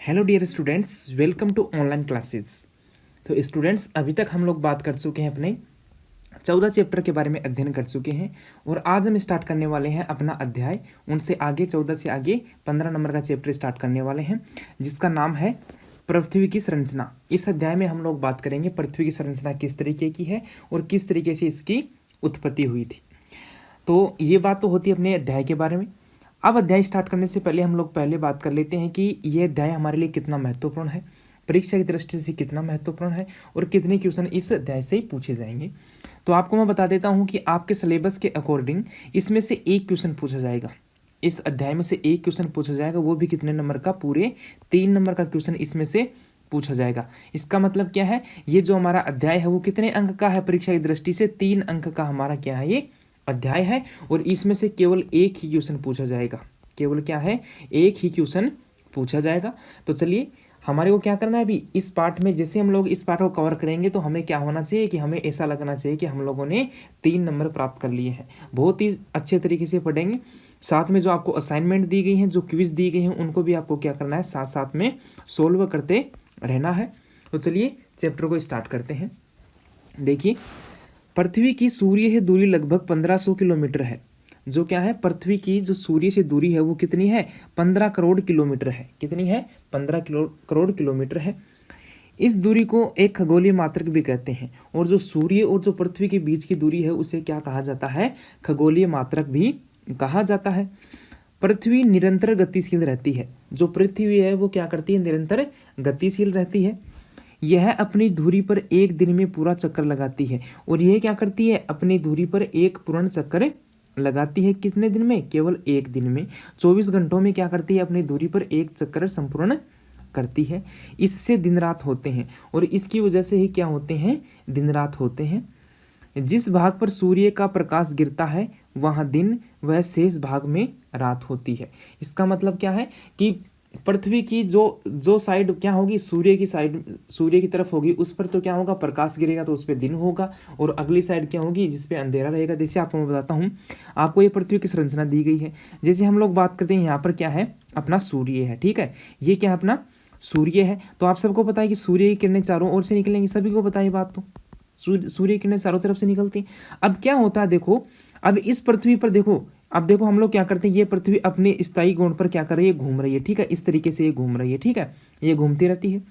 Hello dear students, welcome to online classes. तो students, अभी तक हम लोग बात कर चुके हैं अपने 14 चैप्टर के बारे में अध्ययन कर चुके हैं और आज हम स्टार्ट करने वाले हैं अपना अध्याय। उनसे आगे 14 से आगे 15 नंबर का चैप्टर स्टार्ट करने वाले हैं जिसका नाम है पृथ्वी की संरचना। इस अध्याय में हम लोग बात करेंगे पृथ्वी की संरचना किस तरीके की है और किस तरीके से इसकी उत्पत्ति हुई थी। तो ये बात तो होती है अपने अध्याय के बारे में। अब अध्याय स्टार्ट करने से पहले हम लोग पहले बात कर लेते हैं कि ये अध्याय हमारे लिए कितना महत्वपूर्ण है, परीक्षा की दृष्टि से कितना महत्वपूर्ण है और कितने क्वेश्चन इस अध्याय से पूछे जाएंगे। तो आपको मैं बता देता हूं कि आपके सिलेबस के अकॉर्डिंग इसमें से एक क्वेश्चन पूछा जाएगा। इस अध्याय में से एक क्वेश्चन पूछा जाएगा, वो भी कितने नंबर का, पूरे 3 नंबर का क्वेश्चन इसमें से पूछा जाएगा। इसका मतलब क्या है, ये जो हमारा अध्याय है वो कितने अंक का है परीक्षा की दृष्टि से, 3 अंक का हमारा क्या है, ये अध्याय है और इसमें से केवल एक ही क्वेश्चन पूछा जाएगा। केवल क्या है, एक ही क्वेश्चन पूछा जाएगा। तो चलिए हमारे को क्या करना है अभी इस पार्ट में, जैसे हम लोग इस पार्ट को कवर करेंगे तो हमें क्या होना चाहिए कि हमें ऐसा लगना चाहिए कि हम लोगों ने 3 नंबर प्राप्त कर लिए हैं। बहुत ही अच्छे तरीके से पढ़ेंगे। साथ में जो आपको असाइनमेंट दी गई हैं, जो क्विज दी गई हैं, उनको भी आपको क्या करना है, साथ साथ में सोल्व करते रहना है। तो चलिए चैप्टर को स्टार्ट करते हैं। देखिए, पृथ्वी की सूर्य से दूरी लगभग 1500 किलोमीटर है। जो क्या है, पृथ्वी की जो सूर्य से दूरी है वो कितनी है, 15 करोड़ किलोमीटर है। कितनी है, 15 करोड़ किलोमीटर है। इस दूरी को एक खगोलीय मात्रक भी कहते हैं और जो सूर्य और जो पृथ्वी के बीच की दूरी है उसे क्या कहा जाता है, खगोलीय मात्रक भी कहा जाता है। पृथ्वी निरंतर गतिशील रहती है। जो पृथ्वी है वो क्या करती है, निरंतर गतिशील रहती है। यह अपनी धुरी पर एक दिन में पूरा चक्कर लगाती है और यह क्या करती है, अपनी धुरी पर एक पूर्ण चक्कर लगाती है। कितने दिन में, केवल एक दिन में। 24 घंटों में क्या करती है, अपनी धुरी पर एक चक्कर संपूर्ण करती है। इससे दिन रात होते हैं और इसकी वजह से ही क्या होते हैं, दिन रात होते हैं। जिस भाग पर सूर्य का प्रकाश गिरता है वहां दिन, वह शेष भाग में रात होती है। इसका मतलब क्या है कि पृथ्वी की जो साइड क्या होगी, सूर्य की साइड, सूर्य की तरफ होगी, उस पर तो क्या होगा, प्रकाश गिरेगा तो उस पर दिन होगा और अगली साइड क्या होगी, जिस पे अंधेरा रहेगा। जैसे आपको मैं बताता हूँ, आपको ये पृथ्वी की संरचना दी गई है। जैसे हम लोग बात करते हैं, यहाँ पर क्या है, अपना सूर्य है, ठीक है, ये क्या है, अपना सूर्य है। तो आप सबको पता है कि सूर्य की किरणें चारों ओर से निकलेंगी, सभी को पता है बात। तो सूर्य की किरणें चारों तरफ से निकलती हैं। अब क्या होता है, देखो अब इस पृथ्वी पर देखो, अब देखो हम लोग क्या करते हैं, ये पृथ्वी अपने स्थायी कोण पर क्या कर रही है, घूम रही है, ठीक है, इस तरीके से ये घूम रही है, ठीक है, ये घूमती रहती है।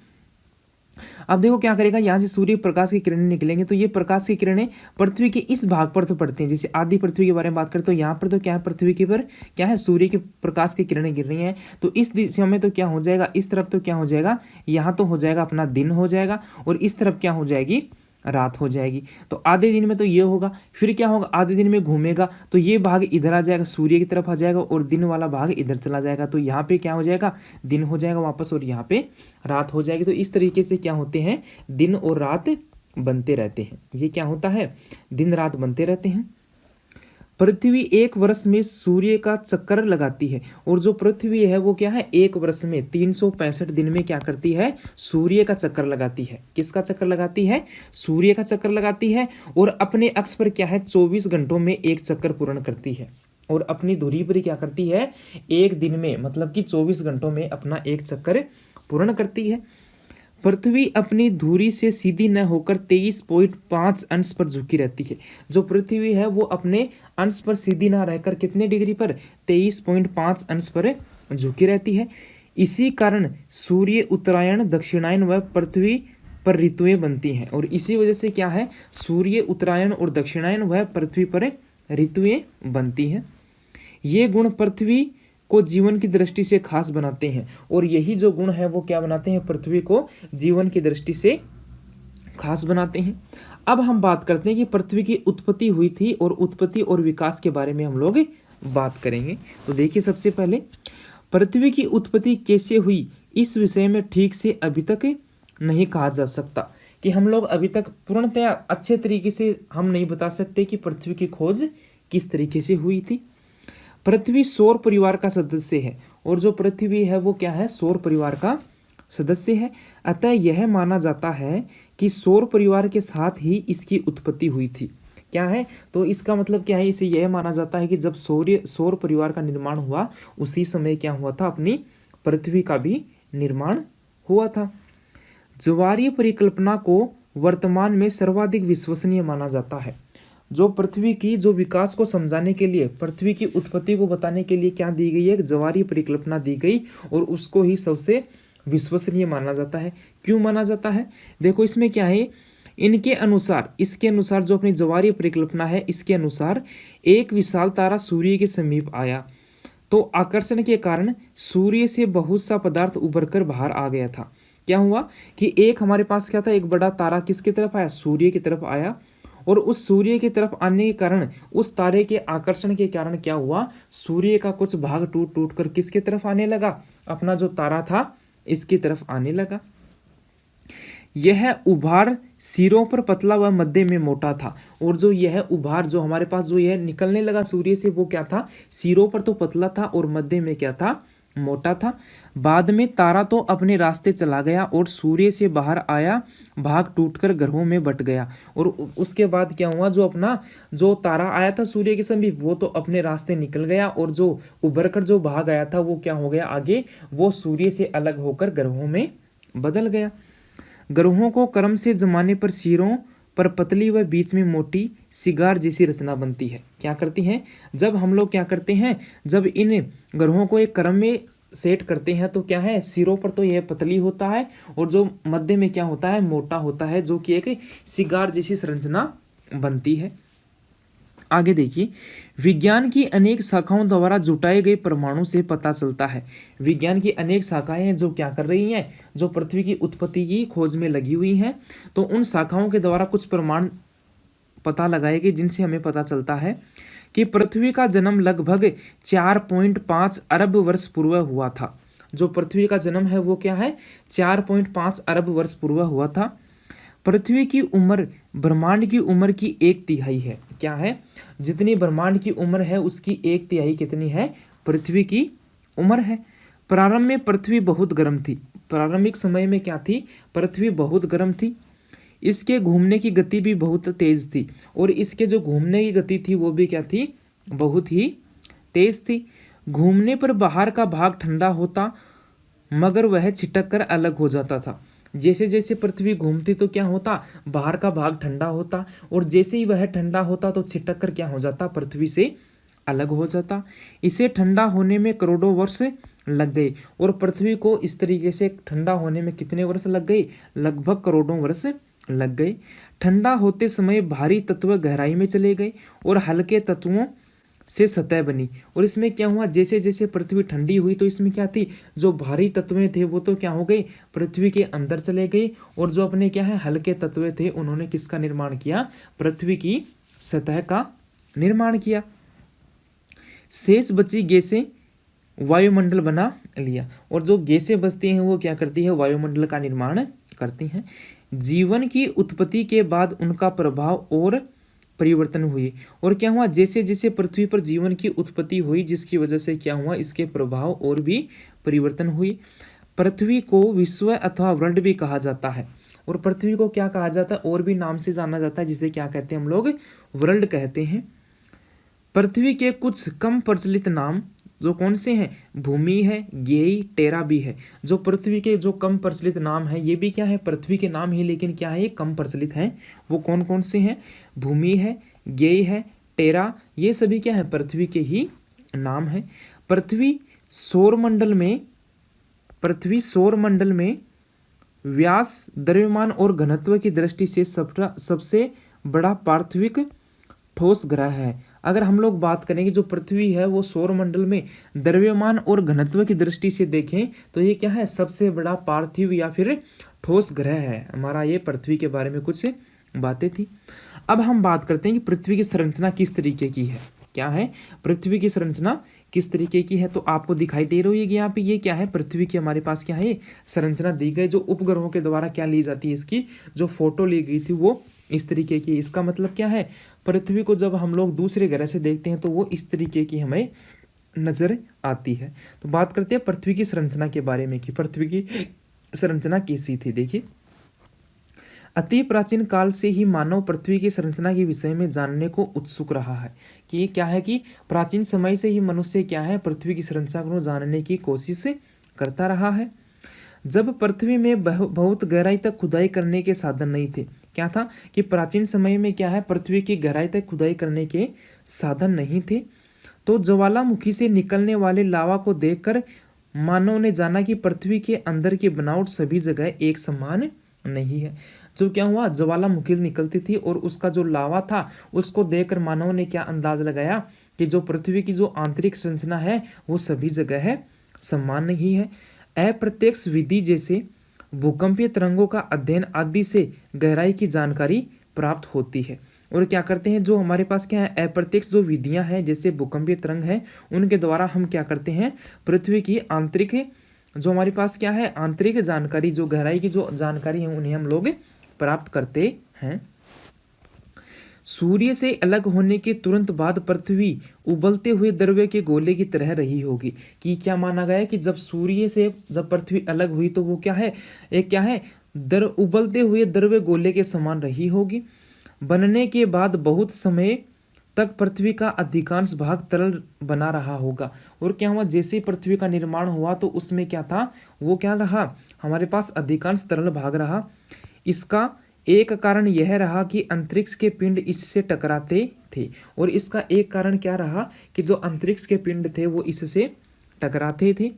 अब देखो क्या करेगा, यहाँ से सूर्य प्रकाश की किरणें निकलेंगे तो ये प्रकाश की किरणें पृथ्वी के इस भाग पर तो पड़ती हैं। जैसे आधी पृथ्वी के बारे में बात करें तो यहाँ पर तो क्या है, पृथ्वी के पर क्या है, सूर्य के प्रकाश की किरणें गिर रही हैं। तो इस दिशा में तो क्या हो जाएगा, इस तरफ तो क्या हो जाएगा, यहाँ तो हो जाएगा अपना दिन हो जाएगा और इस तरफ क्या हो जाएगी, रात हो जाएगी। तो आधे दिन में तो ये होगा, फिर क्या होगा, आधे दिन में घूमेगा तो ये भाग इधर आ जाएगा, सूर्य की तरफ आ जाएगा और दिन वाला भाग इधर चला जाएगा। तो यहाँ पे क्या हो जाएगा, दिन हो जाएगा वापस और यहाँ पे रात हो जाएगी। तो इस तरीके से क्या होते हैं, दिन और रात बनते रहते हैं। ये क्या होता है, दिन रात बनते रहते हैं। पृथ्वी एक वर्ष में सूर्य का चक्कर लगाती है और जो पृथ्वी है वो क्या है, एक वर्ष में 365 दिन में क्या करती है, सूर्य का चक्कर लगाती है। किसका चक्कर लगाती है, सूर्य का चक्कर लगाती है और अपने अक्ष पर क्या है, 24 घंटों में एक चक्कर पूर्ण करती है और अपनी धुरी पर क्या करती है, एक दिन में, मतलब कि 24 घंटों में अपना एक चक्कर पूर्ण करती है। पृथ्वी अपनी धुरी से सीधी न होकर 23.5 अंश पर झुकी रहती है। जो पृथ्वी है वो अपने अंश पर सीधी ना रहकर कितने डिग्री पर, 23.5 अंश पर झुकी रहती है। इसी कारण सूर्य उत्तरायण, दक्षिणायन व पृथ्वी पर ऋतुएं बनती हैं और इसी वजह से क्या है, सूर्य उत्तरायण और दक्षिणायन व पृथ्वी पर ऋतुएं बनती हैं। ये गुण पृथ्वी को जीवन की दृष्टि से खास बनाते हैं और यही जो गुण है वो क्या बनाते हैं, पृथ्वी को जीवन की दृष्टि से खास बनाते हैं। अब हम बात करते हैं कि पृथ्वी की उत्पत्ति हुई थी और उत्पत्ति और विकास के बारे में हम लोग बात करेंगे। तो देखिए, सबसे पहले पृथ्वी की उत्पत्ति कैसे हुई, इस विषय में ठीक से अभी तक नहीं कहा जा सकता, कि हम लोग अभी तक पूर्णतया अच्छे तरीके से हम नहीं बता सकते कि पृथ्वी की खोज किस तरीके से हुई थी। पृथ्वी सौर परिवार का सदस्य है और जो पृथ्वी है वो क्या है, सौर परिवार का सदस्य है। अतः यह माना जाता है कि सौर परिवार के साथ ही इसकी उत्पत्ति हुई थी। क्या है, तो इसका मतलब क्या है, इसे यह माना जाता है कि जब सौर परिवार का निर्माण हुआ उसी समय क्या हुआ था, अपनी पृथ्वी का भी निर्माण हुआ था। ज्वारीय परिकल्पना को वर्तमान में सर्वाधिक विश्वसनीय माना जाता है। जो पृथ्वी की जो विकास को समझाने के लिए, पृथ्वी की उत्पत्ति को बताने के लिए क्या दी गई है, ज्वारीय परिकल्पना दी गई और उसको ही सबसे विश्वसनीय माना जाता है। क्यों माना जाता है? देखो इसमें क्या है, इनके अनुसार, इसके अनुसार जो अपनी ज्वारीय परिकल्पना है, इसके अनुसार एक विशाल तारा सूर्य के समीप आया तो आकर्षण के कारण सूर्य से बहुत सा पदार्थ उभर कर बाहर आ गया था। क्या हुआ कि एक हमारे पास क्या था, एक बड़ा तारा किसकी तरफ आया, सूर्य की तरफ आया, और उस सूर्य की तरफ आने के कारण, उस तारे के आकर्षण के कारण क्या हुआ, सूर्य का कुछ भाग टूट टूट कर किसकी तरफ आने लगा, अपना जो तारा था इसकी तरफ आने लगा। यह उभार सिरों पर पतला व मध्य में मोटा था, और जो यह उभार जो हमारे पास जो यह निकलने लगा सूर्य से, वो क्या था, सिरों पर तो पतला था और मध्य में क्या था, मोटा था। बाद में तारा तो अपने रास्ते चला गया और सूर्य से बाहर आया भाग टूटकर ग्रहों में बट गया। और उसके बाद क्या हुआ, जो अपना जो तारा आया था सूर्य के समीप, वो तो अपने रास्ते निकल गया, और जो उभर कर जो भाग आया था वो क्या हो गया आगे, वो सूर्य से अलग होकर ग्रहों में बदल गया। ग्रहों को क्रम से जमाने पर सिरों पर पतली व बीच में मोटी सिगार जैसी रचना बनती है। क्या करती हैं, जब हम लोग क्या करते हैं, जब इन ग्रहों को एक क्रम में सेट करते हैं तो क्या है, सिरों पर तो यह पतली होता है और जो मध्य में क्या होता है, मोटा होता है, जो कि एक सिगार जैसी संरचना बनती है। आगे देखिए, विज्ञान की अनेक शाखाओं द्वारा जुटाए गए परमाणु से पता चलता है। विज्ञान की अनेक शाखाएं हैं जो क्या कर रही हैं, जो पृथ्वी की उत्पत्ति की खोज में लगी हुई हैं, तो उन शाखाओं के द्वारा कुछ परमाणु पता लगाए गए जिनसे हमें पता चलता है कि पृथ्वी का जन्म लगभग 4.5 अरब वर्ष पूर्व हुआ था। जो पृथ्वी का जन्म है वो क्या है, 4.5 अरब वर्ष पूर्व हुआ था। पृथ्वी की उम्र ब्रह्मांड की उम्र की 1/3 है। क्या है, जितनी ब्रह्मांड की उम्र है उसकी 1/3 कितनी है, पृथ्वी की उम्र है। प्रारंभ में पृथ्वी बहुत गर्म थी। प्रारंभिक समय में क्या थी, पृथ्वी बहुत गर्म थी। इसके घूमने की गति भी बहुत तेज थी, और इसके जो घूमने की गति थी वो भी क्या थी, बहुत ही तेज थी। घूमने पर बाहर का भाग ठंडा होता मगर वह छिटक कर अलग हो जाता था। जैसे जैसे पृथ्वी घूमती तो क्या होता, बाहर का भाग ठंडा होता, और जैसे ही वह ठंडा होता तो छिटक कर क्या हो जाता, पृथ्वी से अलग हो जाता। इसे ठंडा होने में करोड़ों वर्ष लग गए, और पृथ्वी को इस तरीके से ठंडा होने में कितने वर्ष लग गए, लगभग करोड़ों वर्ष लग गए। ठंडा होते समय भारी तत्व गहराई में चले गए और हल्के तत्वों से सतह बनी। और इसमें क्या हुआ, जैसे जैसे पृथ्वी ठंडी हुई तो इसमें क्या थी, जो भारी तत्वें थे वो तो क्या हो गए, पृथ्वी के अंदर चले गए, और जो अपने क्या है हल्के तत्व थे उन्होंने किसका निर्माण किया, पृथ्वी की सतह का निर्माण किया। शेष बची गैसें वायुमंडल बना लिया, और जो गैसें बचती हैं वो क्या करती है, वायुमंडल का निर्माण करती हैं। जीवन की उत्पत्ति के बाद उनका प्रभाव और परिवर्तन हुए, और क्या हुआ, जैसे जैसे पृथ्वी पर जीवन की उत्पत्ति हुई जिसकी वजह से क्या हुआ, इसके प्रभाव और भी परिवर्तन हुए। पृथ्वी को विश्व अथवा वर्ल्ड भी कहा जाता है, और पृथ्वी को क्या कहा जाता है, और भी नाम से जाना जाता है, जिसे क्या कहते हैं हम लोग, वर्ल्ड कहते हैं। पृथ्वी के कुछ कम प्रचलित नाम जो कौन से हैं, भूमि है, गेई, टेरा भी है। जो पृथ्वी के जो कम प्रचलित नाम है ये भी क्या है, पृथ्वी के नाम ही, लेकिन क्या है ये कम प्रचलित हैं। वो कौन कौन से हैं, भूमि है, गेई है, टेरा, ये सभी क्या है, पृथ्वी के ही नाम है। पृथ्वी सौरमंडल में व्यास, द्रव्यमान और घनत्व की दृष्टि से सबसे बड़ा पार्थिविक ठोस ग्रह है। अगर हम लोग बात करें कि जो पृथ्वी है वो सौरमंडल में द्रव्यमान और घनत्व की दृष्टि से देखें तो ये क्या है, सबसे बड़ा पार्थिव या फिर ठोस ग्रह है हमारा। ये पृथ्वी के बारे में कुछ बातें थी। अब हम बात करते हैं कि पृथ्वी की संरचना किस तरीके की है। क्या है, पृथ्वी की संरचना किस तरीके की है, तो आपको दिखाई दे रही है यहाँ पे, ये क्या है, पृथ्वी की हमारे पास क्या है संरचना दी गई, जो उपग्रहों के द्वारा क्या ली जाती है, इसकी जो फोटो ली गई थी वो इस तरीके की। इसका मतलब क्या है, पृथ्वी को जब हम लोग दूसरे ग्रह से देखते हैं तो वो इस तरीके की हमें नजर आती है। तो बात करते हैं पृथ्वी की संरचना के बारे में कि पृथ्वी की संरचना कैसी थी। देखिए, अति प्राचीन काल से ही मानव पृथ्वी की संरचना के विषय में जानने को उत्सुक रहा है। कि ये क्या है कि प्राचीन समय से ही मनुष्य क्या है, पृथ्वी की संरचना को जानने की कोशिश करता रहा है। जब पृथ्वी में बहुत गहराई तक खुदाई करने के साधन नहीं थे। क्या था कि प्राचीन समय में क्या है, पृथ्वी की गहराई तक खुदाई करने के साधन नहीं थे। तो ज्वालामुखी से निकलने वाले लावा को देखकर मानव ने जाना कि पृथ्वी के अंदर की बनावट सभी जगह एक समान नहीं है। जो क्या हुआ, ज्वालामुखी निकलती थी और उसका जो लावा था उसको देखकर मानव ने क्या अंदाज लगाया कि जो पृथ्वी की जो आंतरिक संरचना है वो सभी जगह है समान नहीं है। अप्रत्यक्ष विधि जैसे भूकंपीय तरंगों का अध्ययन आदि से गहराई की जानकारी प्राप्त होती है। और क्या करते हैं, जो हमारे पास क्या है अप्रत्यक्ष जो विधियां हैं जैसे भूकंपीय तरंग है, उनके द्वारा हम क्या करते हैं, पृथ्वी की आंतरिक जो हमारे पास क्या है आंतरिक जानकारी, जो गहराई की जो जानकारी है उन्हें हम लोग प्राप्त करते हैं। सूर्य से अलग होने के तुरंत बाद पृथ्वी उबलते हुए द्रव्य के गोले की तरह रही होगी। कि क्या माना गया है कि जब सूर्य से जब पृथ्वी अलग हुई तो वो क्या है, एक क्या है उबलते हुए द्रव्य गोले के समान रही होगी। बनने के बाद बहुत समय तक पृथ्वी का अधिकांश भाग तरल बना रहा होगा। और क्या हुआ, जैसे पृथ्वी का निर्माण हुआ तो उसमें क्या था, वो क्या रहा, हमारे पास अधिकांश तरल भाग रहा। इसका एक कारण यह रहा कि अंतरिक्ष के पिंड इससे टकराते थे। और इसका एक कारण क्या रहा कि जो अंतरिक्ष के पिंड थे वो इससे टकराते थे।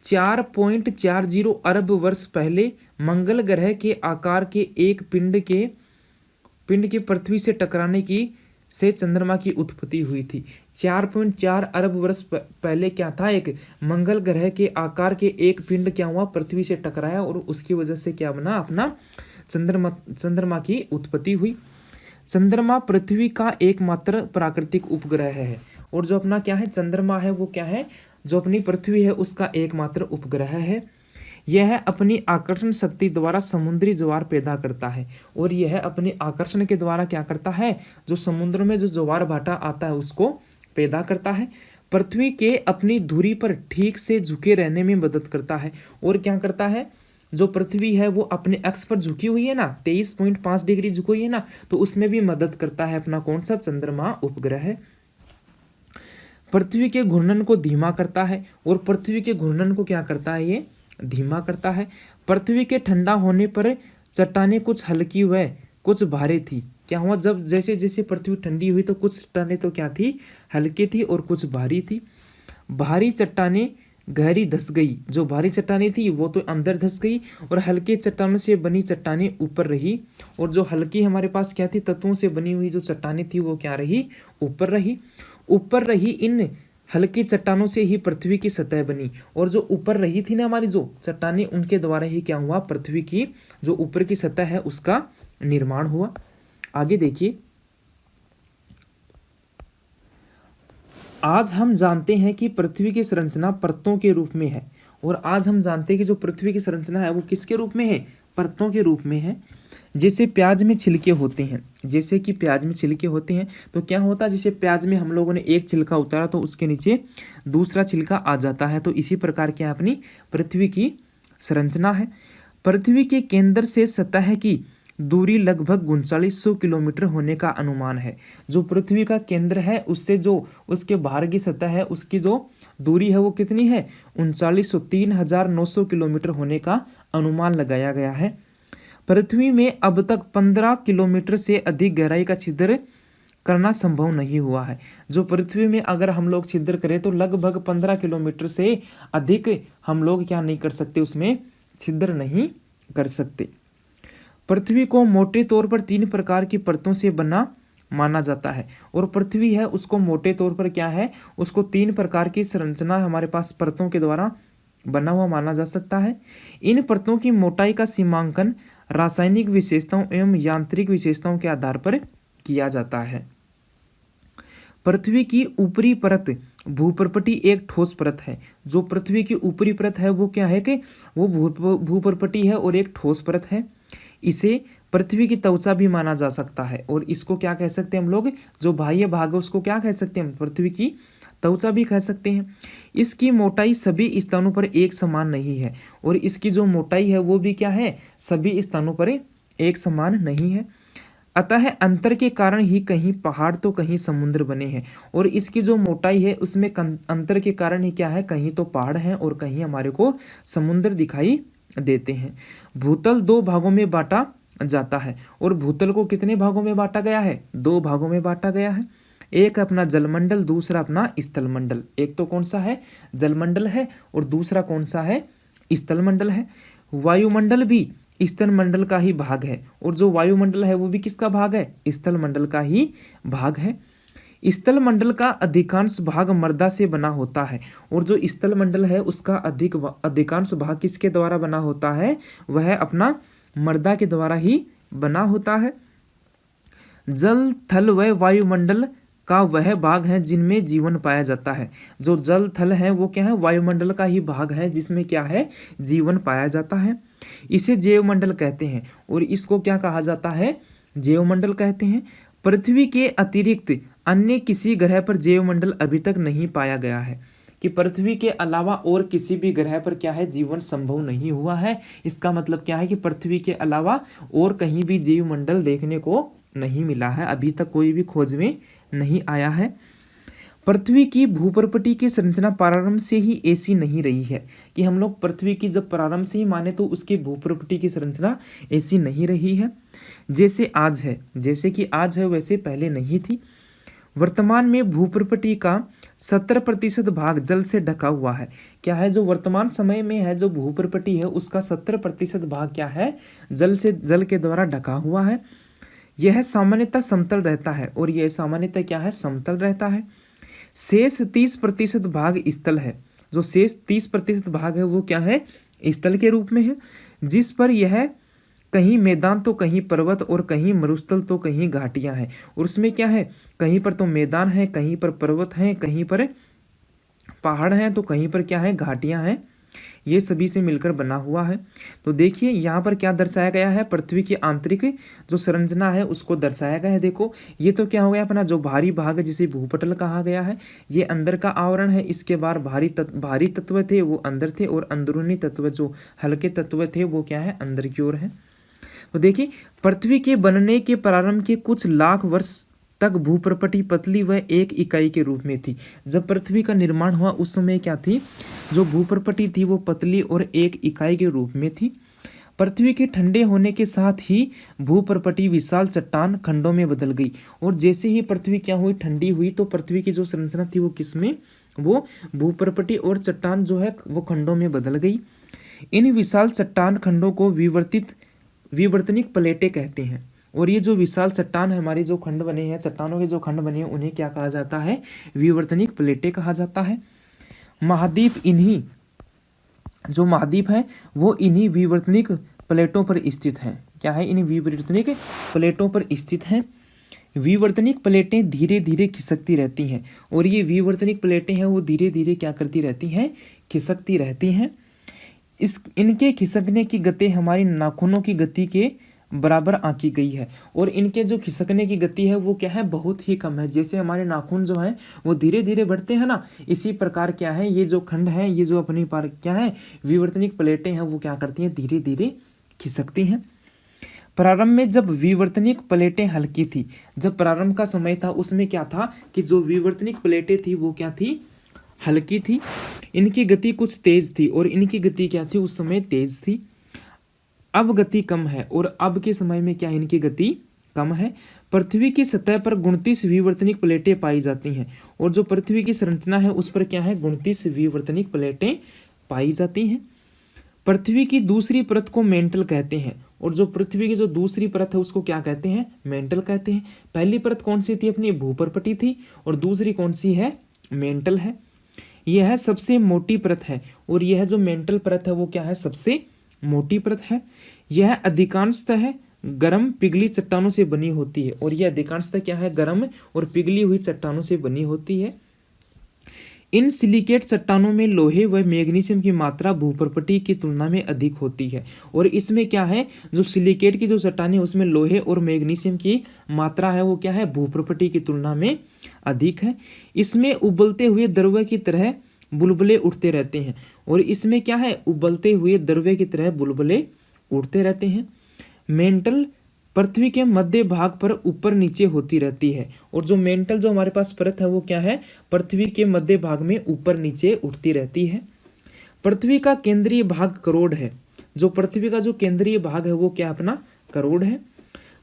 4.40 अरब वर्ष पहले मंगल ग्रह के आकार के एक पिंड के पृथ्वी से टकराने की से चंद्रमा की उत्पत्ति हुई थी। 4.4 अरब वर्ष पहले क्या था, एक मंगल ग्रह के आकार के एक पिंड क्या हुआ, पृथ्वी से टकराया और उसकी वजह से क्या बना, अपना चंद्रमा की उत्पत्ति हुई। चंद्रमा पृथ्वी का एकमात्र प्राकृतिक उपग्रह है। और जो अपना क्या है चंद्रमा है वो क्या है, जो अपनी पृथ्वी है उसका एकमात्र उपग्रह है। यह अपनी आकर्षण शक्ति द्वारा समुद्री ज्वार पैदा करता है। और यह अपने आकर्षण के द्वारा क्या करता है, जो समुद्र में जो ज्वार भाटा आता है उसको पैदा करता है। पृथ्वी के अपनी धुरी पर ठीक से झुके रहने में मदद करता है। और क्या करता है, जो पृथ्वी है वो अपने अक्ष पर झुकी हुई है ना, 23.5 डिग्री झुकी हुई है ना, तो उसमें भी मदद करता है अपना कौन सा, चंद्रमा उपग्रह। पृथ्वी के घूर्णन को धीमा करता है। और पृथ्वी के घूर्णन को क्या करता है, ये धीमा करता है। पृथ्वी के ठंडा होने पर चट्टानें कुछ हल्की व कुछ भारी थी। क्या हुआ, जब जैसे जैसे पृथ्वी ठंडी हुई तो कुछ चट्टानें तो क्या थी, हल्की थी और कुछ भारी थी। भारी चट्टानें गहरी धस गई, जो भारी चट्टानें थी वो तो अंदर धस गई और हल्के चट्टानों से बनी चट्टानें ऊपर रही। और जो हल्की हमारे पास क्या थी, तत्वों से बनी हुई जो चट्टानें थी वो क्या रही, ऊपर रही। ऊपर रही इन हल्की चट्टानों से ही पृथ्वी की सतह बनी। और जो ऊपर रही थी ना हमारी जो चट्टानें, उनके द्वारा ही क्या हुआ, पृथ्वी की जो ऊपर की सतह है उसका निर्माण हुआ। आगे देखिए, आज हम जानते हैं कि पृथ्वी की संरचना परतों के रूप में है। और आज हम जानते हैं कि जो पृथ्वी की संरचना है वो किसके रूप में है, परतों के रूप में है। जैसे प्याज में छिलके होते हैं, जैसे कि प्याज में छिलके होते हैं तो क्या होता है, जैसे प्याज में हम लोगों ने एक छिलका उतारा तो उसके नीचे दूसरा छिलका आ जाता है। तो इसी प्रकार क्या अपनी पृथ्वी की संरचना है। पृथ्वी के केंद्र से सतह की दूरी लगभग 3900 किलोमीटर होने का अनुमान है। जो पृथ्वी का केंद्र है उससे जो उसके बाहर की सतह है उसकी जो दूरी है वो कितनी है, 3900 किलोमीटर होने का अनुमान लगाया गया है। पृथ्वी में अब तक 15 किलोमीटर से अधिक गहराई का छिद्र करना संभव नहीं हुआ है। जो पृथ्वी में अगर हम लोग छिद्र करें तो लगभग 15 किलोमीटर से अधिक हम लोग क्या नहीं कर सकते, उसमें छिद्र नहीं कर सकते। पृथ्वी को मोटे तौर पर 3 प्रकार की परतों से बना माना जाता है। और पृथ्वी है उसको मोटे तौर पर क्या है, उसको 3 प्रकार की संरचना हमारे पास परतों के द्वारा बना हुआ माना जा सकता है। इन परतों की मोटाई का सीमांकन रासायनिक विशेषताओं एवं यांत्रिक विशेषताओं के आधार पर किया जाता है। पृथ्वी की ऊपरी परत भूपर्पटी एक ठोस परत है। जो पृथ्वी की ऊपरी परत है वो क्या है कि वो भूपर्पटी है और एक ठोस परत है। इसे पृथ्वी की त्वचा भी माना जा सकता है। और इसको क्या कह सकते हैं हम लोग, जो बाह्य भाग है उसको क्या कह सकते हैं, पृथ्वी की त्वचा भी कह सकते हैं। इसकी मोटाई सभी स्थानों पर एक समान नहीं है। और इसकी जो मोटाई है वो भी क्या है, सभी स्थानों पर एक समान नहीं है। अतः अंतर के कारण ही कहीं पहाड़ तो कहीं समुद्र बने हैं। और इसकी जो मोटाई है उसमें अंतर के कारण ही क्या है, कहीं तो पहाड़ हैं और कहीं हमारे को समुद्र दिखाई देते हैं। भूतल दो भागों में बांटा जाता है और भूतल को कितने भागों में बांटा गया है? दो भागों में बांटा गया है। एक अपना जलमंडल, दूसरा अपना स्थलमंडल। एक तो कौन सा है? जलमंडल है और दूसरा कौन सा है? स्थलमंडल है। वायुमंडल भी स्थलमंडल का ही भाग है और जो वायुमंडल है वो भी किसका भाग है? स्थलमंडल का ही भाग है। स्थलमंडल का अधिकांश भाग मृदा से बना होता है और जो स्थलमंडल है उसका अधिकांश भाग किसके द्वारा बना होता है? वह अपना मृदा के द्वारा ही बना होता है। जल, थल व वायुमंडल का वह भाग है जिनमें जीवन पाया जाता है। जो जल थल है वो क्या है? वायुमंडल का ही भाग है जिसमें क्या है? जीवन पाया जाता है। इसे जैवमंडल कहते हैं और इसको क्या कहा जाता है? जैवमंडल कहते हैं। पृथ्वी के अतिरिक्त अन्य किसी ग्रह पर जैवमंडल अभी तक नहीं पाया गया है, कि पृथ्वी के अलावा और किसी भी ग्रह पर क्या है? जीवन संभव नहीं हुआ है। इसका मतलब क्या है? कि पृथ्वी के अलावा और कहीं भी जीवमंडल देखने को नहीं मिला है, अभी तक कोई भी खोज में नहीं आया है। पृथ्वी की भूप्रपटी की संरचना प्रारंभ से ही ऐसी नहीं रही है, कि हम लोग पृथ्वी की जब प्रारंभ से ही माने तो उसकी भूप्रपटी की संरचना ऐसी नहीं रही है जैसे आज है। जैसे कि आज है वैसे पहले नहीं थी। वर्तमान में भूप्रपटी का 70% भाग जल से ढका हुआ है। क्या है? जो वर्तमान समय में है जो भूप्रपटी है उसका 70% भाग क्या है? जल के द्वारा ढका हुआ है। यह सामान्यतः समतल रहता है और यह सामान्यतः क्या है? समतल रहता है। शेष 30% भाग स्थल है। जो शेष 30% भाग है वो क्या है? स्थल के रूप में है, जिस पर यह कहीं मैदान तो कहीं पर्वत और कहीं मरुस्थल तो कहीं घाटियां हैं। और उसमें क्या है? कहीं पर तो मैदान है, कहीं पर पर्वत है, कहीं पर पहाड़ हैं, तो कहीं पर क्या है? घाटियां हैं। ये सभी से मिलकर बना हुआ है। तो देखिए यहाँ पर क्या दर्शाया गया है? पृथ्वी की आंतरिक जो संरचना है उसको दर्शाया गया है। देखो ये तो क्या हो गया? अपना जो भारी भाग है जिसे भूपटल कहा गया है, ये अंदर का आवरण है। इसके बाद भारी तत्व थे वो अंदर थे और अंदरूनी तत्व जो हल्के तत्व थे वो क्या है? अंदर की ओर है। तो देखिए पृथ्वी के बनने के प्रारंभ के कुछ लाख वर्ष तक भूप्रपटी पतली व एक इकाई के रूप में थी। जब पृथ्वी का निर्माण हुआ उस समय क्या थी? जो भूप्रपटी थी वो पतली और एक इकाई के रूप में थी। पृथ्वी के ठंडे होने के साथ ही भूप्रपटी विशाल चट्टान खंडों में बदल गई और जैसे ही पृथ्वी क्या हुई? ठंडी हुई, तो पृथ्वी की जो संरचना थी वो किसमें? वो भूप्रपटी और चट्टान जो है वो खंडों में बदल गई। इन विशाल चट्टान खंडों को विवर्तनिक प्लेटें कहते हैं। और ये जो विशाल चट्टान है, हमारे जो खंड बने हैं, चट्टानों के जो खंड बने हैं, उन्हें क्या कहा जाता है? विवर्तनिक प्लेटें कहा जाता है। महाद्वीप जो महाद्वीप है वो इन्हीं विवर्तनिक प्लेटों पर स्थित हैं। क्या है? इन विवर्तनिक प्लेटों पर स्थित हैं। विवर्तनिक प्लेटें धीरे धीरे खिसकती रहती हैं और ये विवर्तनिक प्लेटें हैं वो धीरे धीरे क्या करती रहती हैं? खिसकती रहती हैं। इनके खिसकने की गति हमारी नाखूनों की गति के बराबर आंकी गई है और इनके जो खिसकने की गति है वो क्या है? बहुत ही कम है। जैसे हमारे नाखून जो है वो धीरे धीरे बढ़ते हैं ना, इसी प्रकार क्या है? ये जो खंड है, ये जो अपनी पार क्या है? विवर्तनिक प्लेटें हैं वो क्या करती हैं? धीरे धीरे खिसकती हैं। प्रारंभ में जब विवर्तनिक प्लेटें हल्की थी, जब प्रारंभ का समय था उसमें क्या था? कि जो विवर्तनिक प्लेटें थी वो क्या थी? हल्की थी। इनकी गति कुछ तेज थी और इनकी गति क्या थी? उस समय तेज थी। अब गति कम है और अब के समय में क्या? इनकी गति कम है। पृथ्वी की सतह पर 29 विवर्तनिक प्लेटें पाई जाती हैं और जो पृथ्वी की संरचना है उस पर क्या है? 29 विवर्तनिक प्लेटें पाई जाती हैं। पृथ्वी की दूसरी परत को मेंटल कहते हैं और जो पृथ्वी की जो दूसरी परत है उसको क्या कहते हैं? मेंटल कहते हैं। पहली परत कौन सी थी? अपनी भूप्रपटी थी और दूसरी कौन सी है? मेंटल है। यह सबसे मोटी परत है और यह जो मेंटल परत है वो क्या है? सबसे मोटी परत है। यह अधिकांशतः गर्म पिघली चट्टानों से बनी होती है और यह अधिकांशतः क्या है? गर्म और पिघली हुई चट्टानों से बनी होती है। इन सिलिकेट चट्टानों में लोहे व मैग्नीशियम की मात्रा भूप्रपटी की तुलना में अधिक होती है और इसमें क्या है? जो सिलिकेट की जो चट्टानें उसमें लोहे और मैग्नीशियम की मात्रा है वो क्या है? भूप्रपटी की तुलना में अधिक है। इसमें उबलते हुए द्रव की तरह बुलबुले उठते रहते हैं और इसमें क्या है? उबलते हुए द्रव की तरह बुलबुले उठते रहते हैं। मेंटल पृथ्वी के मध्य भाग पर ऊपर नीचे होती रहती है और जो मेंटल जो हमारे पास परत है वो क्या है? पृथ्वी के मध्य भाग में ऊपर नीचे उठती रहती है। पृथ्वी का केंद्रीय भाग करोड़ है जो पृथ्वी का जो केंद्रीय भाग है वो क्या अपना करोड़ है।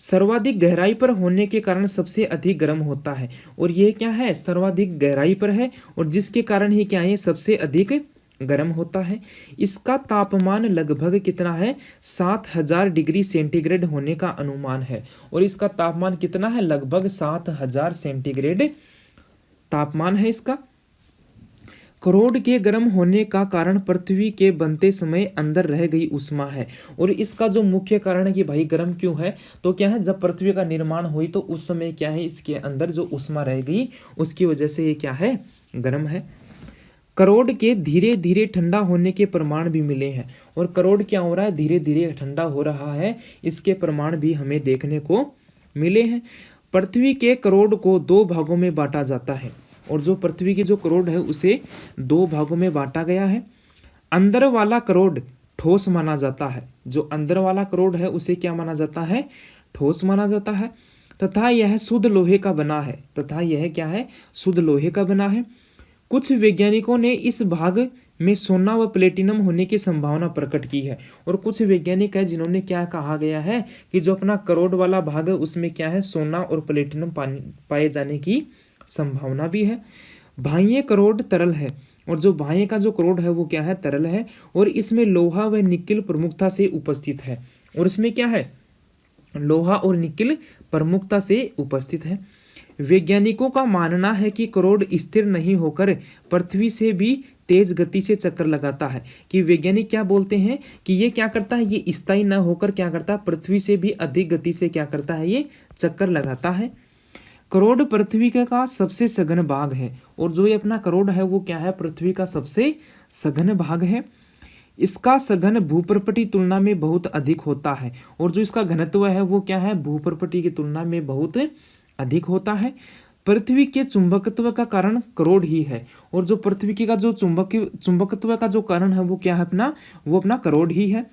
सर्वाधिक गहराई पर होने के कारण सबसे अधिक गर्म होता है, और ये क्या है सर्वाधिक गहराई पर है और जिसके कारण ही क्या है सबसे अधिक गर्म होता है। इसका तापमान लगभग कितना है 7000 डिग्री सेंटीग्रेड होने का अनुमान है, और इसका तापमान कितना है लगभग 7000 सेंटीग्रेड तापमान है इसका। करोड़ के गर्म होने का कारण पृथ्वी के बनते समय अंदर रह गई उष्मा है, और इसका जो मुख्य कारण है कि भाई गर्म क्यों है, तो क्या है जब पृथ्वी का निर्माण हुई तो उस समय क्या है इसके अंदर जो उष्मा रह गई उसकी वजह से ये क्या है गर्म है। करोड़ के धीरे धीरे ठंडा होने के प्रमाण भी मिले हैं, और करोड़ क्या हो रहा है धीरे धीरे ठंडा हो रहा है, इसके प्रमाण भी हमें देखने को मिले हैं। पृथ्वी के करोड़ को 2 भागों में बांटा जाता है, और जो पृथ्वी की जो करोड़ है उसे 2 भागों में बांटा गया है। अंदर वाला करोड़ ठोस माना जाता है, जो अंदर वाला करोड़ है उसे क्या माना जाता है ठोस माना जाता है, तथा यह शुद्ध लोहे का बना है, तथा यह क्या है शुद्ध लोहे का बना है। कुछ वैज्ञानिकों ने इस भाग में सोना व प्लेटिनम होने की संभावना प्रकट की है, और कुछ वैज्ञानिक है जिन्होंने क्या कहा गया है कि जो अपना करोड़ वाला भाग है उसमें क्या है सोना और प्लेटिनम पाए जाने की संभावना भी है। बाह्य करोड़ तरल है, और जो बाह्य का जो करोड़ है वो क्या है तरल है, और इसमें लोहा व निकिल प्रमुखता से उपस्थित है, और इसमें क्या है लोहा और निकिल प्रमुखता से उपस्थित है। वैज्ञानिकों का मानना है कि करोड़ स्थिर नहीं होकर पृथ्वी से भी तेज गति से चक्कर लगाता है, कि वैज्ञानिक क्या बोलते हैं कि ये क्या करता है ये स्थायी न होकर क्या करता है पृथ्वी से भी अधिक गति से क्या करता है ये चक्कर लगाता है। करोड़ पृथ्वी का सबसे सघन भाग है, और जो ये अपना करोड़ है वो क्या है पृथ्वी का सबसे सघन भाग है। इसका सघन भूपर्पटी तुलना में बहुत अधिक होता है, और जो इसका घनत्व है वो क्या है भूपर्पटी की तुलना में बहुत अधिक होता है। पृथ्वी के चुंबकत्व का कारण करोड़ ही है, और जो पृथ्वी का जो चुंबकत्व का जो कारण है वो क्या है वो अपना करोड़ ही है।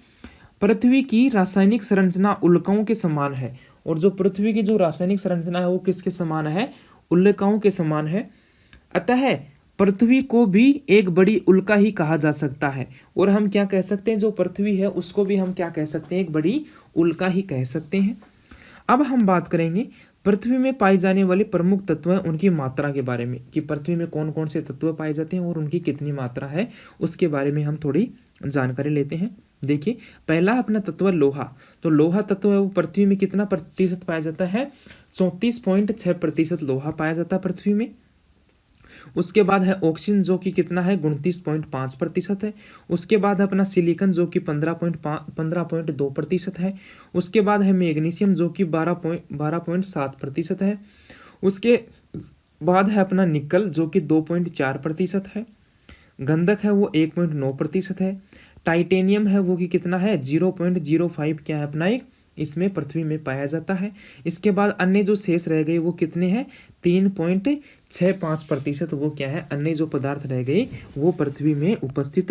पृथ्वी की रासायनिक संरचना उल्काओं के समान है, और जो पृथ्वी की जो रासायनिक संरचना है वो किसके समान है उल्काओं के समान है। अतः पृथ्वी को भी एक बड़ी उल्का ही कहा जा सकता है, और हम क्या कह सकते हैं जो पृथ्वी है उसको भी हम क्या कह सकते हैं एक बड़ी उल्का ही कह सकते हैं। अब हम बात करेंगे पृथ्वी में पाए जाने वाले प्रमुख तत्व हैं उनकी मात्रा के बारे में, कि पृथ्वी में कौन कौन से तत्व पाए जाते हैं और उनकी कितनी मात्रा है उसके बारे में हम थोड़ी जानकारी लेते हैं। देखिए पहला अपना तत्व लोहा, तो लोहा तत्व है वो पृथ्वी में कितना प्रतिशत पाया जाता है 34.6% लोहा पाया जाता है पृथ्वी में। उसके बाद है ऑक्सीजन जो कि कितना है 29.5% है। उसके बाद है अपना सिलिकॉन जो कि 15.2% है। उसके बाद है मैग्नीशियम जो कि 12.7% है। उसके बाद है अपना निकल जो कि 2.4% है। गंधक है वो 1.9% है। टाइटेनियम है वो कि कितना है 0.05 क्या है अपना एक इसमें पृथ्वी में पाया जाता है। इसके बाद अन्य जो शेष रह गए वो कितने हैं 3.65% वो क्या है अन्य जो पदार्थ रह गए वो पृथ्वी में उपस्थित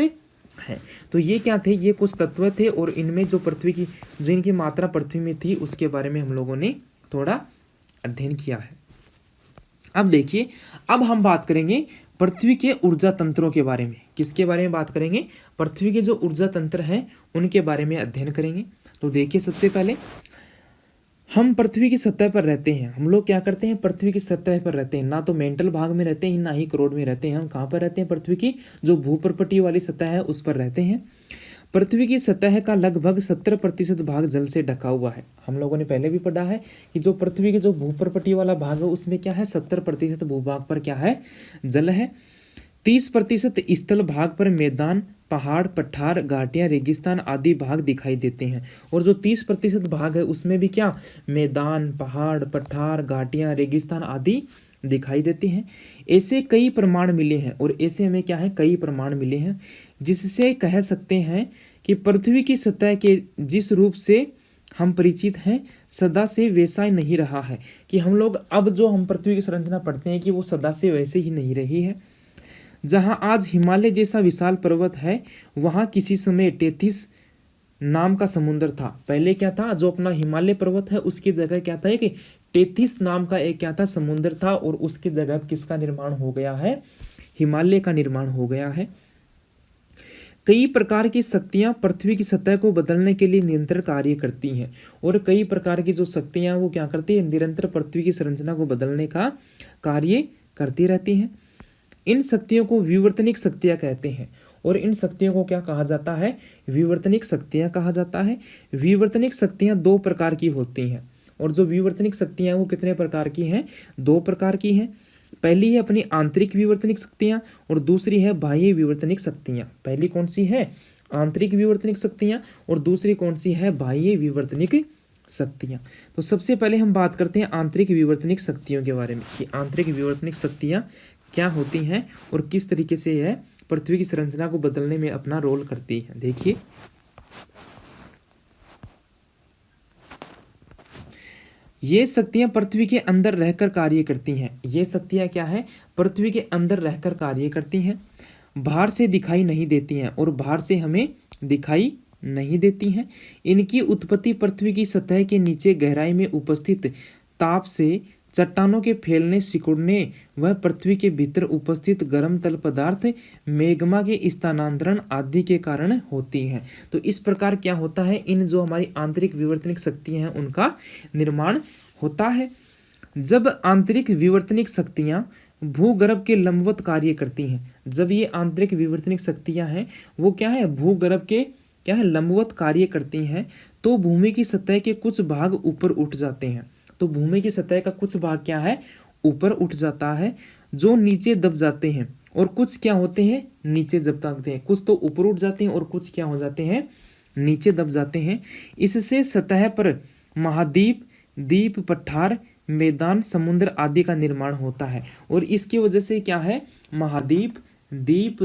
है। तो ये क्या थे ये कुछ तत्व थे, और इनमें जो पृथ्वी की जो इनकी मात्रा पृथ्वी में थी उसके बारे में हम लोगों ने थोड़ा अध्ययन किया है। अब देखिए अब हम बात करेंगे पृथ्वी के ऊर्जा तंत्रों के बारे में। किसके बारे में बात करेंगे पृथ्वी के जो ऊर्जा तंत्र हैं उनके बारे में अध्ययन करेंगे। तो देखिए सबसे पहले हम पृथ्वी की सतह पर रहते हैं, हम लोग क्या करते हैं पृथ्वी की सतह पर रहते हैं, ना तो मेंटल भाग में रहते हैं ना ही करोड़ में रहते हैं। हम कहाँ पर रहते हैं पृथ्वी की जो भूपर्पटी वाली सतह है उस पर रहते हैं। पृथ्वी की सतह का लगभग 70% भाग जल से ढका हुआ है। हम लोगों ने पहले भी पढ़ा है कि जो पृथ्वी के जो भूपर्पटी वाला भाग है उसमें क्या है 70% भूभाग पर क्या है जल है। 30% स्थल भाग पर मैदान पहाड़ पठार घाटियां रेगिस्तान आदि भाग दिखाई देते हैं, और जो 30% भाग है उसमें भी क्या मैदान पहाड़ पठार घाटियां रेगिस्तान आदि दिखाई देते हैं। ऐसे कई प्रमाण मिले हैं, और ऐसे हमें क्या है कई प्रमाण मिले हैं जिससे कह सकते हैं कि पृथ्वी की सतह के जिस रूप से हम परिचित हैं सदा से वैसा ही नहीं रहा है, कि हम लोग अब जो हम पृथ्वी की संरचना पढ़ते हैं कि वो सदा से वैसे ही नहीं रही है। जहां आज हिमालय जैसा विशाल पर्वत है वहां किसी समय टेथिस नाम का समुद्र था। पहले क्या था जो अपना हिमालय पर्वत है उसकी जगह क्या था कि टेथिस नाम का एक क्या था समुद्र था, और उसकी जगह किसका निर्माण हो गया है हिमालय का निर्माण हो गया है। कई प्रकार की शक्तियां पृथ्वी की सतह को बदलने के लिए निरंतर कार्य करती हैं, और कई प्रकार की जो शक्तियां वो क्या करती है, निरंतर पृथ्वी की संरचना को बदलने का कार्य करती रहती हैं। इन शक्तियों को विवर्तनिक शक्तियां कहते हैं, और इन शक्तियों को क्या कहा जाता है, विवर्तनिक शक्तियां कहा जाता है। विवर्तनिक शक्तियां दो प्रकार की होती हैं, और जो विवर्तनिक शक्तियां हैं वो कितने प्रकार की हैं, दो प्रकार की हैं। पहली है अपनी आंतरिक विवर्तनिक शक्तियां, और दूसरी है बाह्य विवर्तनिक शक्तियां। पहली कौन सी है, आंतरिक विवर्तनिक शक्तियां, और दूसरी कौन सी है, बाह्य विवर्तनिक शक्तियां। तो सबसे पहले हम बात करते हैं आंतरिक विवर्तनिक शक्तियों के बारे में, कि आंतरिक विवर्तनिक शक्तियां क्या होती हैं और किस तरीके से यह पृथ्वी की संरचना को बदलने में अपना रोल करती है। देखिए, ये शक्तियां पृथ्वी के अंदर रहकर कार्य करती हैं। ये शक्तियां क्या है, पृथ्वी के अंदर रहकर कार्य करती हैं, बाहर से दिखाई नहीं देती हैं और बाहर से हमें दिखाई नहीं देती हैं। इनकी उत्पत्ति पृथ्वी की सतह के नीचे गहराई में उपस्थित ताप से, चट्टानों के फैलने सिकुड़ने व पृथ्वी के भीतर उपस्थित गर्म तल पदार्थ मैग्मा के स्थानांतरण आदि के कारण होती हैं। तो इस प्रकार क्या होता है, इन जो हमारी आंतरिक विवर्तनिक शक्तियां हैं उनका निर्माण होता है। जब आंतरिक विवर्तनिक शक्तियां भूगर्भ के लंबवत कार्य करती हैं, जब ये आंतरिक विवर्तनिक शक्तियां हैं वो क्या है, भूगर्भ के क्या है, लंबवत कार्य करती हैं, तो भूमि की सतह के कुछ भाग ऊपर उठ जाते हैं। तो भूमि की सतह का कुछ भाग क्या है, ऊपर उठ जाता है, जो नीचे दब जाते हैं, और कुछ क्या होते हैं, नीचे दब जाते हैं। कुछ तो ऊपर उठ जाते हैं और कुछ क्या हो जाते हैं, नीचे दब जाते हैं। इससे सतह पर महाद्वीप, द्वीप, पठार, मैदान, समुद्र आदि का निर्माण होता है, और इसकी वजह से क्या है, महाद्वीप, द्वीप,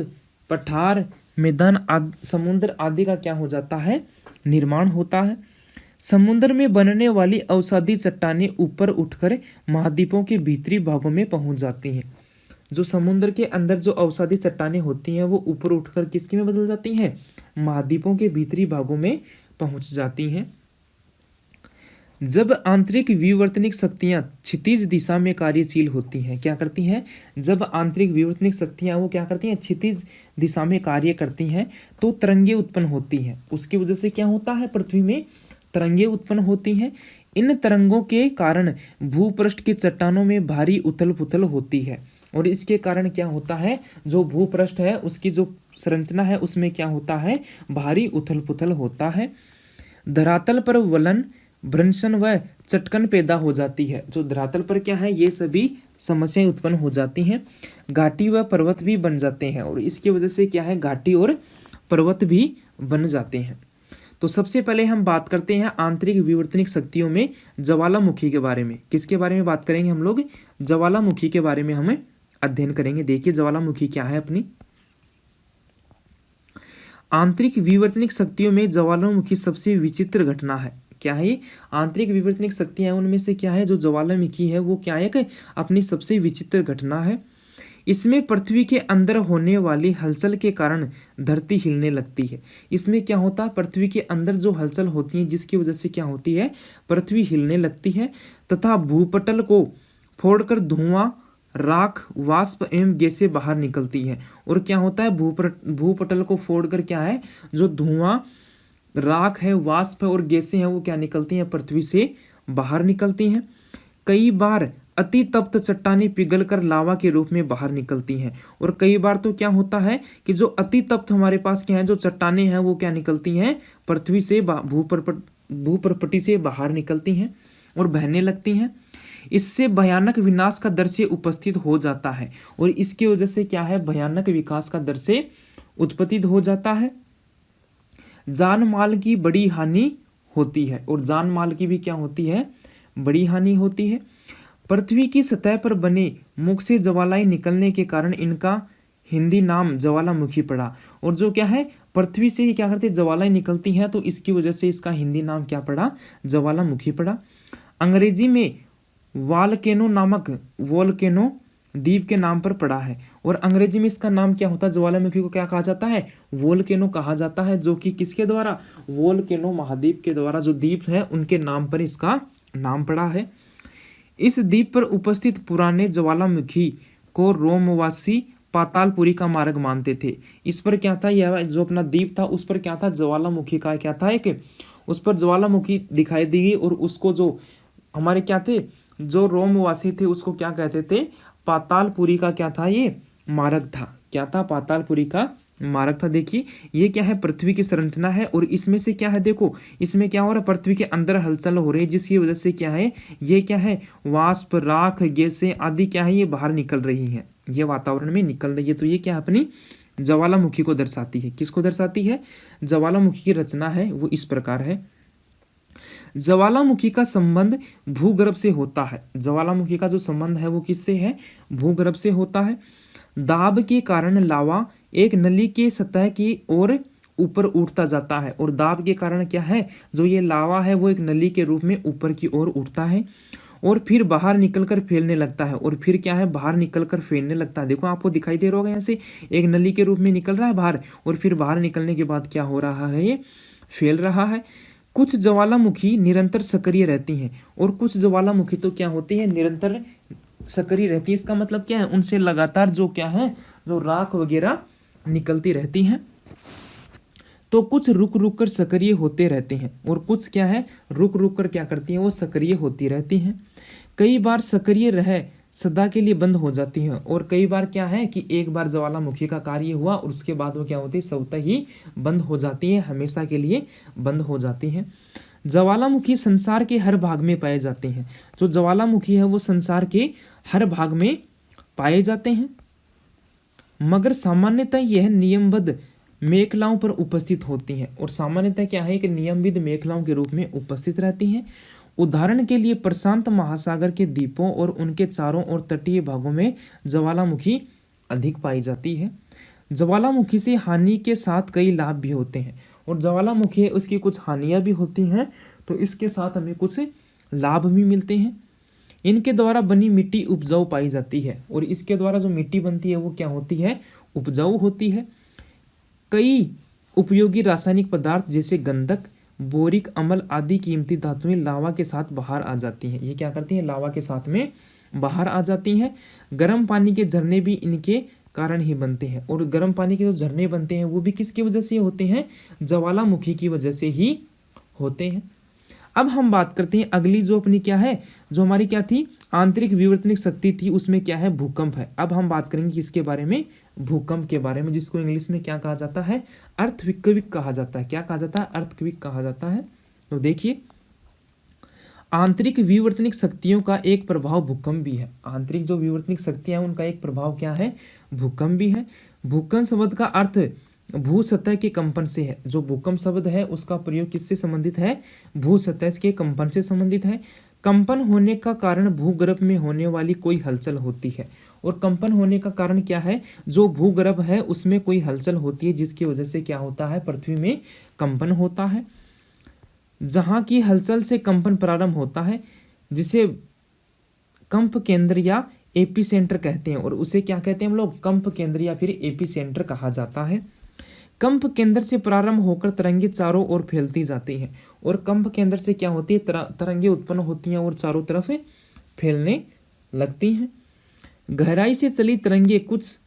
पठार, मैदान आदि, समुद्र आदि का क्या हो जाता है, निर्माण होता है। समुद्र में बनने वाली अवसादी चट्टानें ऊपर उठकर महाद्वीपों के भीतरी भागों में पहुंच जाती हैं। जो समुद्र के अंदर जो अवसादी चट्टानें होती हैं वो ऊपर उठकर किसके में बदल जाती हैं, महाद्वीपों के भीतरी भागों में पहुंच जाती हैं। जब आंतरिक विवर्तनिक शक्तियां क्षितिज दिशा में कार्यशील होती हैं, क्या करती हैं, जब आंतरिक विवर्तनिक शक्तियां वो क्या करती हैं, क्षितिज दिशा में कार्य करती हैं, तो तरंगे उत्पन्न होती हैं। उसकी वजह से क्या होता है, पृथ्वी में तरंगे उत्पन्न होती हैं। इन तरंगों के कारण भूपृष्ठ की चट्टानों में भारी उथल पुथल होती है, और इसके कारण क्या होता है, जो भूपृष्ठ है उसकी जो संरचना है उसमें क्या होता है, भारी उथल पुथल होता है। धरातल पर वलन, भ्रंशन व चटकन पैदा हो जाती है। जो धरातल पर क्या है, ये सभी समस्याएं उत्पन्न हो जाती हैं। घाटी व पर्वत भी बन जाते हैं, और इसकी वजह से क्या है, घाटी और पर्वत भी बन जाते हैं। तो सबसे पहले हम बात करते हैं आंतरिक विवर्तनिक शक्तियों में ज्वालामुखी के बारे में। किसके बारे में बात करेंगे हम लोग, ज्वालामुखी के बारे में हमें अध्ययन करेंगे। देखिए, ज्वालामुखी क्या है अपनी, आंतरिक विवर्तनिक शक्तियों में ज्वालामुखी सबसे विचित्र घटना है। क्या है, आंतरिक विवर्तनिक शक्तियां उनमें से क्या है, जो ज्वालामुखी है वो क्या है, अपनी सबसे विचित्र घटना है। इसमें पृथ्वी के अंदर होने वाली हलचल के कारण धरती हिलने लगती है। इसमें क्या होता है, पृथ्वी के अंदर जो हलचल होती है जिसकी वजह से क्या होती है, पृथ्वी हिलने लगती है, तथा भूपटल को फोड़कर धुआं, राख, वाष्प एवं गैसें बाहर निकलती है। और क्या होता है, भूपटल को फोड़कर क्या है, जो धुआं, राख है, वाष्प है और गैसें हैं वो क्या निकलती हैं, पृथ्वी से बाहर निकलती हैं। कई बार अति तप्त चट्टानें पिघलकर लावा के रूप में बाहर निकलती हैं, और कई बार तो क्या होता है कि जो अति तप्त हमारे पास क्या है, जो चट्टानें हैं वो क्या निकलती हैं, पृथ्वी से भूप्रपटी से बाहर निकलती हैं और बहने लगती हैं। इससे भयानक विनाश का दृश्य उपस्थित हो जाता है, और इसकी वजह से क्या है, भयानक विकास का दृश्य उत्पत्ति हो जाता है। जान माल की बड़ी हानि होती है, और जान माल की भी क्या होती है, बड़ी हानि होती है। पृथ्वी की सतह पर बने मुख से ज्वालाएं निकलने के कारण इनका हिंदी नाम ज्वालामुखी पड़ा। और जो क्या है, पृथ्वी से ही क्या करते ज्वालाएं निकलती हैं, तो इसकी वजह से इसका हिंदी नाम क्या पड़ा, ज्वालामुखी पड़ा। अंग्रेजी में वॉल्केनो नामक वोल्केनो द्वीप के नाम पर पड़ा है, और अंग्रेजी में इसका नाम क्या होता है, ज्वालामुखी को क्या कहा जाता है, वोल्केनो कहा जाता है, जो कि किसके द्वारा, वोल्केनो महाद्वीप के द्वारा जो द्वीप है उनके नाम पर इसका नाम पड़ा है। इस द्वीप पर उपस्थित पुराने ज्वालामुखी को रोमवासी पातालपुरी का मार्ग मानते थे। इस पर क्या था, यह जो अपना द्वीप था उस पर क्या था, ज्वालामुखी का क्या था, एक उस पर ज्वालामुखी दिखाई दी और उसको जो हमारे क्या थे, जो रोमवासी थे उसको क्या कहते थे, पातालपुरी का क्या था, ये मार्ग था। क्या था, पातालपुरी का मार्ग था। देखिए ये क्या है, पृथ्वी की संरचना है और इसमें से क्या है, देखो इसमें क्या हो रहा है, पृथ्वी के अंदर हलचल हो रही है जिसकी वजह से क्या है, ये क्या है, वाष्प, राख, गैसें आदि क्या है, ये बाहर निकल रही हैं, ये वातावरण में निकल रही है। तो ये क्या है, अपनी ज्वालामुखी को दर्शाती है। किसको दर्शाती है, ज्वालामुखी की रचना है वो इस प्रकार है। ज्वालामुखी का संबंध भूगर्भ से होता है। ज्वालामुखी का जो संबंध है वो किससे है, भूगर्भ से होता है। दाब के कारण लावा एक नली के सतह की ओर ऊपर उठता जाता है, और दाब के कारण क्या है, जो ये लावा है वो एक नली के रूप में ऊपर की ओर उठता है और फिर बाहर निकलकर फैलने लगता है, और फिर क्या है, बाहर निकलकर फैलने लगता है। देखो आपको दिखाई दे रहा होगा, यहाँ से एक नली के रूप में निकल रहा है बाहर, और फिर बाहर निकलने के बाद क्या हो रहा है, ये फैल रहा है। कुछ ज्वालामुखी निरंतर सक्रिय रहती हैं और कुछ ज्वालामुखी तो क्या होती है, निरंतर सक्रिय रहती है। इसका मतलब क्या है, उनसे लगातार जो क्या है, जो राख वगैरह निकलती रहती हैं। तो कुछ रुक रुक कर सक्रिय होते रहते हैं और कुछ क्या है, रुक रुक कर क्या करती हैं, वो सक्रिय होती रहती हैं। कई बार सक्रिय रह सदा के लिए बंद हो जाती हैं, और कई बार क्या है कि एक बार ज्वालामुखी का कार्य हुआ और उसके बाद वो क्या होती है, स्वतः ही बंद हो जाती है, हमेशा के लिए बंद हो जाती हैं। ज्वालामुखी संसार के हर भाग में पाए जाते हैं। जो ज्वालामुखी है वो संसार के हर भाग में पाए जाते हैं, मगर सामान्यतः यह नियमबद्ध मेखलाओं पर उपस्थित होती हैं, और सामान्यतः क्या है कि नियमित मेखलाओं के रूप में उपस्थित रहती हैं। उदाहरण के लिए प्रशांत महासागर के द्वीपों और उनके चारों ओर तटीय भागों में ज्वालामुखी अधिक पाई जाती है। ज्वालामुखी से हानि के साथ कई लाभ भी होते हैं, और ज्वालामुखी है उसकी कुछ हानियां भी होती हैं, तो इसके साथ हमें कुछ लाभ भी मिलते हैं। इनके द्वारा बनी मिट्टी उपजाऊ पाई जाती है, और इसके द्वारा जो मिट्टी बनती है वो क्या होती है, उपजाऊ होती है। कई उपयोगी रासायनिक पदार्थ जैसे गंधक, बोरिक अम्ल आदि कीमती धातुएं लावा के साथ बाहर आ जाती हैं। ये क्या करती हैं, लावा के साथ में बाहर आ जाती हैं। गर्म पानी के झरने भी इनके कारण ही बनते हैं, और गर्म पानी के जो झरने बनते हैं वो भी किसकी वजह से होते हैं, ज्वालामुखी की वजह से ही होते हैं। अब हम बात करते हैं अगली, जो अपनी क्या है, जो हमारी क्या थी, आंतरिक विवर्तनिक शक्ति थी, उसमें क्या है, भूकंप है। अब हम बात करेंगे किसके बारे में, भूकंप के बारे में, जिसको इंग्लिश में क्या कहा जाता है, अर्थक्वेक कहा जाता है। क्या कहा जाता है, अर्थक्वेक कहा जाता है। तो देखिए आंतरिक विवर्तनिक शक्तियों का एक प्रभाव भूकंप भी है। आंतरिक जो विवर्तनिक शक्तियां हैं उनका एक प्रभाव क्या है, भूकंप भी है। भूकंप शब्द का अर्थ भू सतह के कंपन से है। जो भूकंप शब्द है उसका प्रयोग किससे संबंधित है, भू सतह के कंपन से संबंधित है। कंपन होने का कारण भूगर्भ में होने वाली कोई हलचल होती है, और कंपन होने का कारण क्या है, जो भूगर्भ है उसमें कोई हलचल होती है जिसकी वजह से क्या होता है, पृथ्वी में कंपन होता है। जहां की हलचल से कंपन प्रारंभ होता है, जिसे कंप केंद्र या एपी सेंटर कहते हैं, और उसे क्या कहते हैं हम लोग, कंप केंद्र या फिर एपी सेंटर कहा जाता है। कंप केंद्र से प्रारंभ होकर तरंगे चारों ओर फैलती जाती हैं, और कंप केंद्र से क्या होती है, तरंगे उत्पन्न होती हैं और चारों तरफ फैलने लगती हैं। गहराई से चली तरंगे कुछ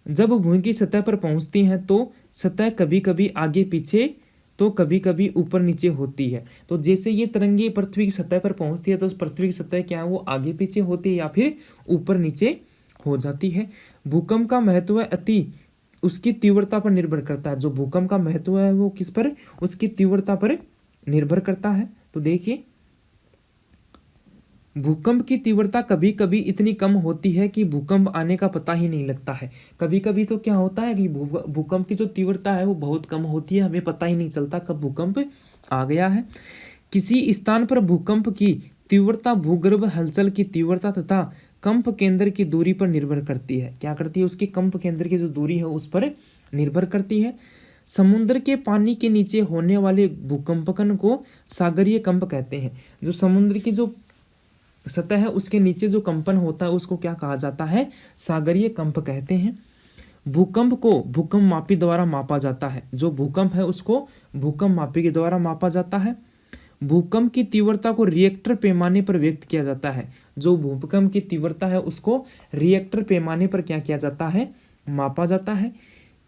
जब भूमि की सतह पर पहुंचती हैं तो सतह कभी कभी आगे पीछे तो कभी कभी ऊपर नीचे होती है। तो जैसे ये तरंगे पृथ्वी की सतह पर पहुंचती है तो पृथ्वी की सतह क्या है, वो आगे पीछे होती है या फिर ऊपर नीचे हो जाती है। भूकंप का महत्व अति उसकी तीव्रता पर निर्भर करता है। जो भूकंप का महत्व है वो किस पर, उसकी तीव्रता पर निर्भर करता है। तो देखिए भूकंप की तीव्रता कभी कभी इतनी कम होती है कि भूकंप आने का पता ही नहीं लगता है। कभी कभी तो क्या होता है कि भूकंप की जो तीव्रता है वो बहुत कम होती है, हमें पता ही नहीं चलता कब भूकंप आ गया है। किसी स्थान पर भूकंप की तीव्रता भूगर्भ हलचल की तीव्रता तथा कंप केंद्र की दूरी पर निर्भर करती है। क्या करती है, उसकी कंप केंद्र की जो दूरी है उस पर निर्भर करती है। समुद्र के पानी के नीचे होने वाले भूकंपकन को सागरीय कंप कहते हैं। जो समुद्र की जो सतह है उसके नीचे जो कंपन होता है उसको क्या कहा जाता है, सागरीय कंप कहते हैं। भूकंप को भूकंप मापी द्वारा मापा जाता है। जो भूकंप है उसको भूकंप मापी के द्वारा मापा जाता है। भूकंप की तीव्रता को रिएक्टर पैमाने पर व्यक्त किया जाता है। जो भूकंप की तीव्रता है उसको रिएक्टर पैमाने पर क्या किया जाता है, मापा जाता है।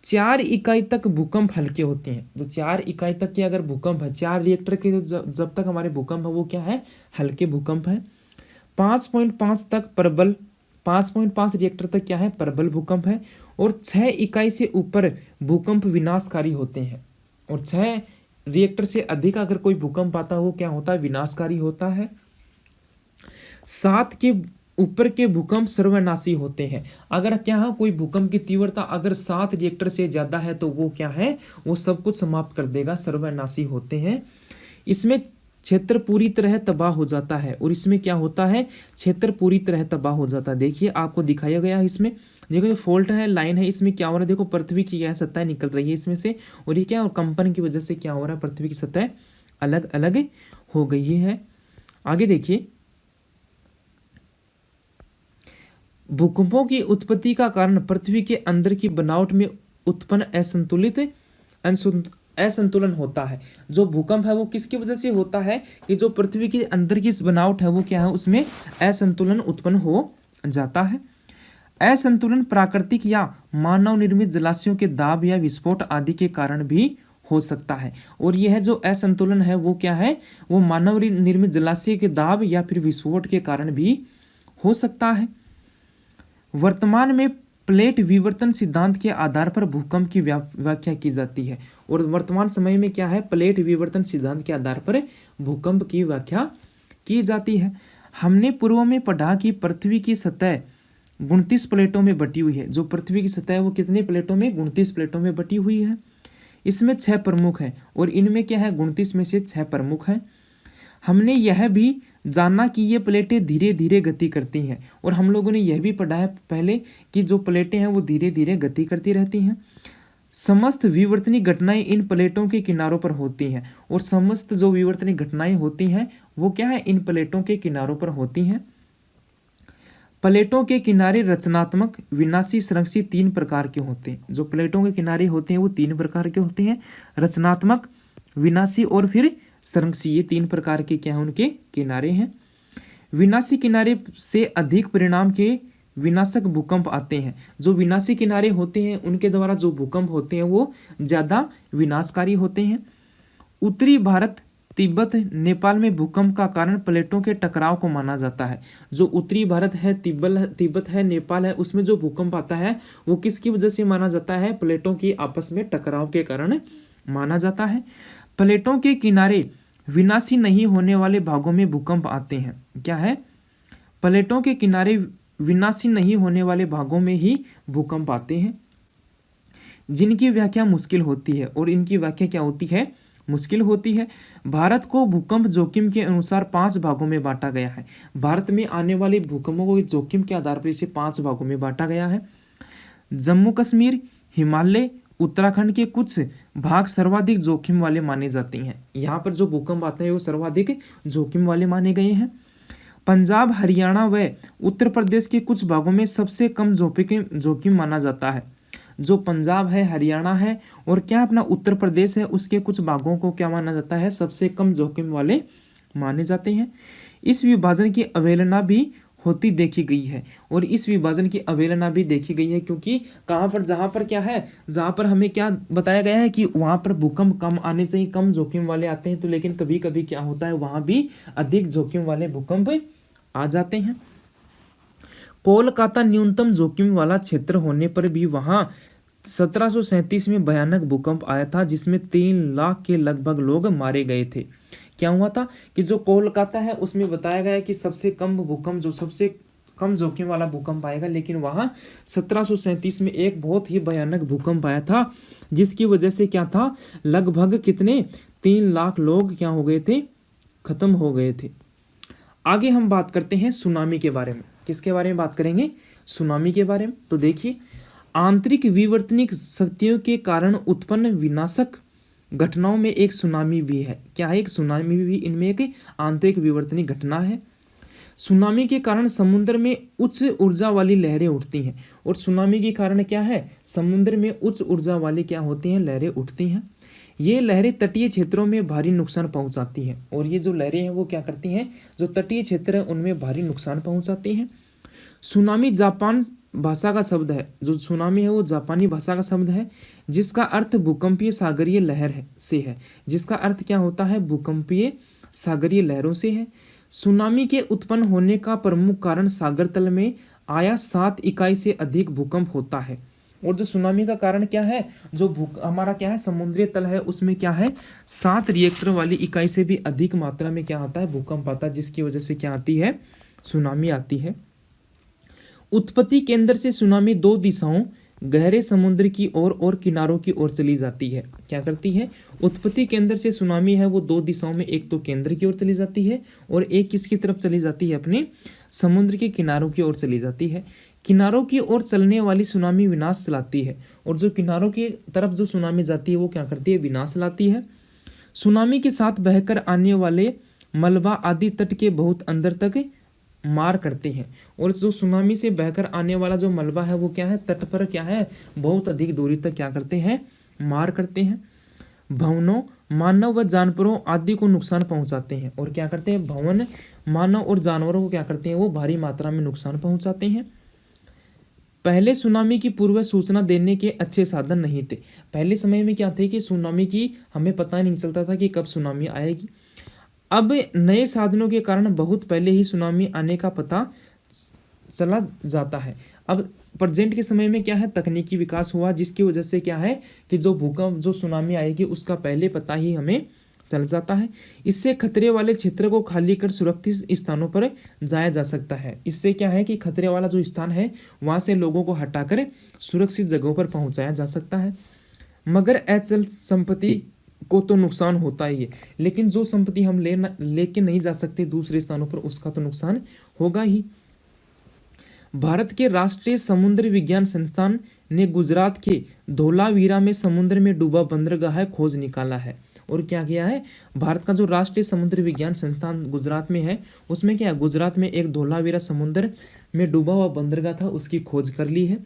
4 इकाई तक भूकंप हल्के होते हैं। तो 4 इकाई तक के अगर भूकंप है, 4 रिएक्टर के जब तक हमारे भूकंप है वो क्या है, हल्के भूकंप है। 5.5 तक प्रबल, 5.5 रिएक्टर तक क्या है, प्रबल भूकंप है। और 6 इकाई से ऊपर भूकंप विनाशकारी होते हैं। और 6 रिएक्टर से अधिक अगर कोई भूकंप आता है वो क्या होता है, विनाशकारी होता है। 7 के ऊपर के भूकंप सर्वनाशी होते हैं। अगर क्या है, कोई भूकंप की तीव्रता अगर 7 रिएक्टर से ज्यादा है तो वो क्या है, वो सब कुछ समाप्त कर देगा, सर्वनाशी होते हैं। इसमें क्षेत्र पूरी तरह तबाह हो जाता है। और इसमें क्या होता है, क्षेत्र पूरी तरह तबाह हो जाता है। देखिए आपको दिखाया गया है इसमें, देखो ये फॉल्ट है, लाइन है, इसमें क्या हो रहा है, देखो पृथ्वी की क्या सतह निकल रही है इसमें से, और ये क्या, और कंपन की वजह से क्या हो रहा है, पृथ्वी की सतह अलग अलग हो गई है। आगे देखिए, भूकंपों की उत्पत्ति का कारण पृथ्वी के अंदर की बनावट में उत्पन्न असंतुलन होता है। जो भूकंप है वो किसकी वजह से होता है, कि जो पृथ्वी के अंदर की बनावट है वो क्या है, उसमें असंतुलन उत्पन्न हो जाता है। असंतुलन प्राकृतिक या मानव निर्मित जलाशयों के दाब या विस्फोट आदि के कारण भी हो सकता है। और यह जो असंतुलन है वो क्या है, वो मानव निर्मित जलाशय के दाब या फिर विस्फोट के कारण भी हो सकता है। वर्तमान में प्लेट विवर्तन सिद्धांत के आधार पर भूकंप की व्याख्या की जाती है। और वर्तमान समय में क्या है, प्लेट विवर्तन सिद्धांत के आधार पर भूकंप की व्याख्या की जाती है। हमने पूर्व में पढ़ा कि पृथ्वी की सतह 29 प्लेटों में बटी हुई है। जो पृथ्वी की सतह है वो कितने प्लेटों में, 29 प्लेटों में बटी हुई है। इसमें 6 प्रमुख हैं और इनमें क्या है, 29 में से 6 प्रमुख हैं। हमने यह भी जाना कि ये प्लेटें धीरे धीरे गति करती हैं। और हम लोगों ने यह भी पढ़ा है पहले कि जो प्लेटें हैं वो धीरे धीरे गति करती रहती हैं। समस्त विवर्तनीय घटनाएं इन प्लेटों के किनारों पर होती हैं। और समस्त जो विवर्तनीय घटनाएं होती हैं वो क्या है, इन प्लेटों के किनारों पर होती हैं। प्लेटों के किनारे रचनात्मक, विनाशी, संरक्षित 3 प्रकार के होते हैं। जो प्लेटों के किनारे होते हैं वो 3 प्रकार के होते हैं, रचनात्मक, विनाशी और फिर संरक्षी। ये 3 प्रकार के क्या है, उनके किनारे हैं। विनाशी किनारे से अधिक परिणाम के विनाशक भूकंप आते हैं। जो विनाशी किनारे होते हैं उनके द्वारा जो भूकंप होते हैं वो ज्यादा विनाशकारी होते हैं। उत्तरी भारत, तिब्बत, नेपाल में भूकंप का कारण प्लेटों के टकराव को माना जाता है। जो उत्तरी भारत है, तिब्बत है, नेपाल है, उसमें जो भूकंप आता है वो किसकी वजह से माना जाता है, प्लेटों की आपस में टकराव के कारण माना जाता है। प्लेटों के किनारे विनाशी नहीं होने वाले भागों में भूकंप आते हैं। क्या है, प्लेटों के किनारे विनाशी नहीं होने वाले भागों में ही भूकंप आते हैं, जिनकी व्याख्या मुश्किल होती है। और इनकी व्याख्या क्या होती है, मुश्किल होती है। भारत को भूकंप जोखिम के अनुसार 5 भागों में बांटा गया है। भारत में आने वाले भूकंपों को जोखिम के आधार पर इसे 5 भागों में बांटा गया है। जम्मू कश्मीर, हिमालय, उत्तराखंड के कुछ भाग सर्वाधिक जोखिम वाले माने जाते हैं। यहाँ पर जो भूकंप आते हैं वो सर्वाधिक जोखिम वाले माने गए हैं। पंजाब, हरियाणा व उत्तर प्रदेश के कुछ भागों में सबसे कम जोखिम माना जाता है। जो पंजाब है, हरियाणा है और क्या अपना उत्तर प्रदेश है, उसके कुछ भागों को क्या माना जाता है, सबसे कम जोखिम वाले माने जाते हैं। इस विभाजन की अवहेलना भी होती देखी गई है। और इस विभाजन की अवहेलना भी देखी गई है क्योंकि कहाँ पर, जहाँ पर क्या है, जहाँ पर हमें क्या बताया गया है कि वहाँ पर भूकंप कम आने चाहिए, कम जोखिम वाले आते हैं, तो लेकिन कभी कभी क्या होता है, वहाँ भी अधिक जोखिम वाले भूकंप आ जाते हैं। कोलकाता न्यूनतम जोखिम वाला क्षेत्र होने पर भी वहाँ 1737 में भयानक भूकंप आया था, जिसमें 3 लाख के लगभग लोग मारे गए थे। क्या हुआ था कि जो कोलकाता है उसमें बताया गया है कि सबसे कम भूकंप, जो सबसे कम जोखिम वाला भूकंप आएगा, लेकिन वहाँ 1737 में एक बहुत ही भयानक भूकंप आया था, जिसकी वजह से क्या था, लगभग कितने 3 लाख लोग क्या हो गए थे, खत्म हो गए थे। आगे हम बात करते हैं सुनामी के बारे में। किसके बारे में बात करेंगे, सुनामी के बारे में। तो देखिए, आंतरिक विवर्तनिक शक्तियों के कारण उत्पन्न विनाशक घटनाओं में एक सुनामी भी है। क्या है, एक सुनामी भी इनमें एक आंतरिक विवर्तनिक घटना है। सुनामी के कारण समुद्र में उच्च ऊर्जा वाली लहरें उठती हैं। और सुनामी के कारण क्या है, समुद्र में उच्च ऊर्जा वाली क्या होती हैं, लहरें उठती हैं। ये लहरें तटीय क्षेत्रों में भारी नुकसान पहुंचाती हैं। और ये जो लहरें हैं वो क्या करती हैं, जो तटीय क्षेत्र है उनमें भारी नुकसान पहुंचाती हैं। सुनामी जापान भाषा का शब्द है, जो सुनामी है वो जापानी भाषा का शब्द है, जिसका अर्थ भूकंपीय सागरीय लहर है से है। जिसका अर्थ क्या होता है? भूकंपीय सागरीय लहरों से है। सुनामी के उत्पन्न होने का प्रमुख कारण सागर तल में आया 7 इकाई से अधिक भूकंप होता है। और जो सुनामी का कारण क्या है? जो हमारा क्या है, समुद्री तल है, उसमें क्या है, 7 रिएक्टर वाली इकाई से भी अधिक मात्रा में क्या आता है, भूकंप आता है, जिसकी वजह से क्या आती है, सुनामी आती है। उत्पत्ति केंद्र से सुनामी 2 दिशाओं, गहरे समुद्र की ओर और किनारों की ओर चली जाती है। क्या करती है? उत्पत्ति केंद्र से सुनामी है वो 2 दिशाओं में, एक तो केंद्र की ओर चली जाती है और एक किसकी तरफ चली जाती है, अपने समुद्र के किनारों की ओर चली जाती है। किनारों की ओर चलने वाली सुनामी विनाश लाती है, और जो किनारों की तरफ जो सुनामी जाती है वो क्या करती है, विनाश लाती है। सुनामी के साथ बहकर आने वाले मलबा आदि तट के बहुत अंदर तक मार करते हैं, और जो सुनामी से बहकर आने वाला जो मलबा है वो क्या है, तट पर क्या है, बहुत अधिक दूरी तक क्या करते हैं, मार करते हैं। भवनों, मानव व जानवरों आदि को नुकसान पहुंचाते हैं, और क्या करते हैं, भवन मानव और जानवरों को क्या करते हैं, वो भारी मात्रा में नुकसान पहुंचाते हैं। पहले सुनामी की पूर्व सूचना देने के अच्छे साधन नहीं थे। पहले समय में क्या थे कि सुनामी की हमें पता नहीं चलता था कि कब सुनामी आएगी। अब नए साधनों के कारण बहुत पहले ही सुनामी आने का पता चला जाता है। अब प्रेजेंट के समय में क्या है, तकनीकी विकास हुआ, जिसकी वजह से क्या है कि जो भूकंप, जो सुनामी आएगी उसका पहले पता ही हमें चल जाता है। इससे खतरे वाले क्षेत्र को खाली कर सुरक्षित स्थानों पर जाया जा सकता है। इससे क्या है कि खतरे वाला जो स्थान है वहां से लोगों को हटाकर सुरक्षित जगहों पर पहुंचाया जा सकता है। मगर अचल संपत्ति को तो नुकसान होता ही है, लेकिन जो संपत्ति हम लेके नहीं जा सकते दूसरे स्थानों पर, उसका तो नुकसान होगा ही। भारत के राष्ट्रीय समुद्र विज्ञान संस्थान ने गुजरात के धोलावीरा में समुद्र में डूबा बंदरगाह खोज निकाला है। और क्या किया है, भारत का जो राष्ट्रीय समुद्र विज्ञान संस्थान गुजरात में है, उसमें क्या है, गुजरात में एक धोलावीरा समुद्र में डूबा हुआ बंदरगाह था, उसकी खोज कर ली है।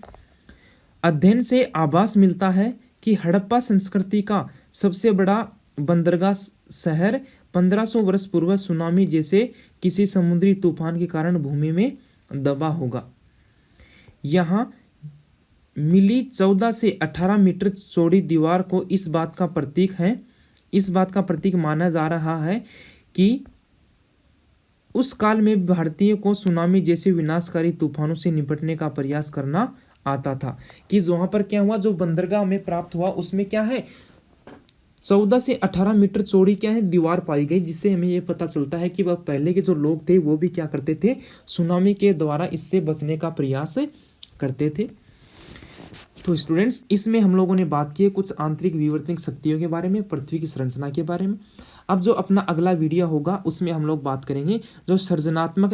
अध्ययन से आभास मिलता है कि हड़प्पा संस्कृति का सबसे बड़ा बंदरगाह शहर 1500 वर्ष पूर्व सुनामी जैसे किसी समुद्री तूफान के कारण भूमि में दबा होगा। यहाँ मिली 14 से 18 मीटर चौड़ी दीवार को इस बात का प्रतीक माना जा रहा है कि उस काल में भारतीयों को सुनामी जैसे विनाशकारी तूफानों से निपटने का प्रयास करना आता था। कि वहां पर क्या हुआ, जो बंदरगाह में प्राप्त हुआ उसमें क्या है, 14 से 18 मीटर चौड़ी क्या है, दीवार पाई गई, जिससे हमें यह पता चलता है कि वह पहले के जो लोग थे वो भी क्या करते थे, सुनामी के द्वारा इससे बचने का प्रयास करते थे। तो स्टूडेंट्स, इसमें हम लोगों ने बात की है कुछ आंतरिक विवर्तनिक शक्तियों के बारे में, पृथ्वी की संरचना के बारे में। अब जो अपना अगला वीडियो होगा उसमें हम लोग बात करेंगे जो सृजनात्मक